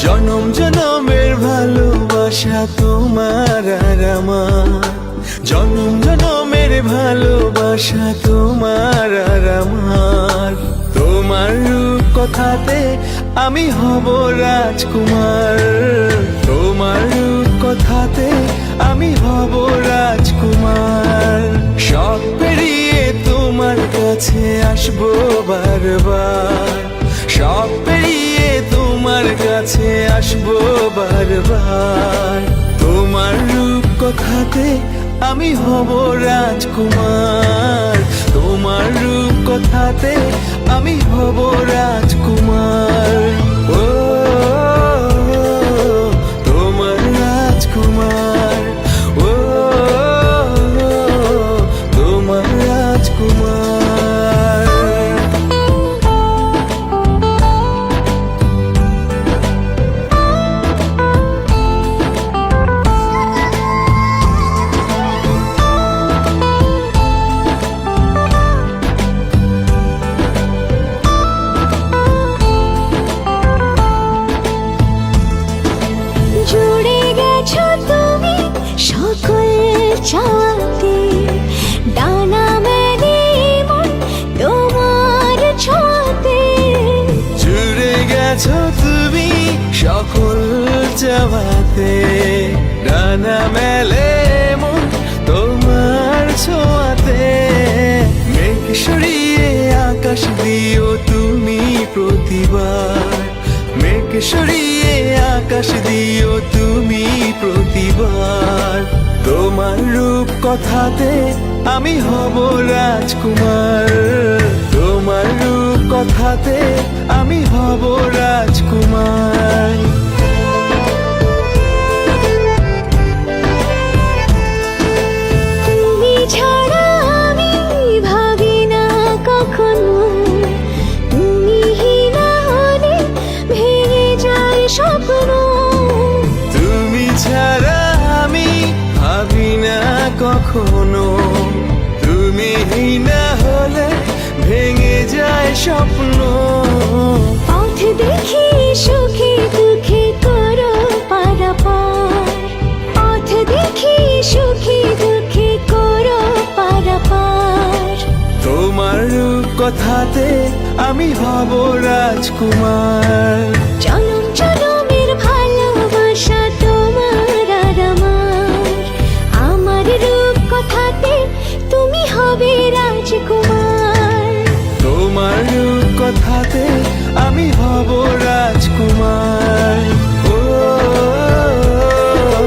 জনম জনমের ভালোবাসা তোমার আর আমার, জনম জনমের ভালোবাসা তোমার আর আমার। তোমার রূপ কথাতে আমি হব রাজকুমার, তোমার রূপ কথাতে আমি হব রাজকুমার। সব পেরিয়ে তোমার কাছে আসবো বারবার, সব পেরিয়ে তোমার কাছে আসবো বারবার। তোমার রূপ কথাতে আমি হব রাজকুমার, তোমার রূপ কথাতে আমি হব রাজকুমার। ও তোমার রাজকুমার, ও তোমার রাজকুমার। চাঁদে ডানা মেলে মন তোমার ছোঁয়াতে, জুড়ে গেছো তুমি সকল চাওয়াতে, ডানা মেলে মন তোমার ছোঁয়াতে। মেঘ সরিয়ে আকাশ দিও তুমি প্রতিবার, মেঘ সরিয়ে আকাশ দিও তুমি প্রতিবার। তোমার রূপ কথাতে আমি হব রাজকুমার, তোমার রূপ কথাতে আমি হব রাজকুমার। তুমি ছাড়া আমি ভাবি না কখনো, তুমি না হলে ভেঙে যায় স্বপ্ন। তুমি ছাড়া আমি ভাবি না কখনো, তুমি না হলে ভেঙে যায় স্বপ্ন। পথ দেখি সুখে দুঃখে করো পারাপার, পথ দেখি সুখে দুঃখে করো পারাপার। তোমার রূপ কথাতে আমি হব রাজকুমার, জনম জনমের ভালোবাসা তোমার আর আমার। আমার রূপ কথাতে তুমি হবে রাজকুমার, তোমার রূপ কথাতে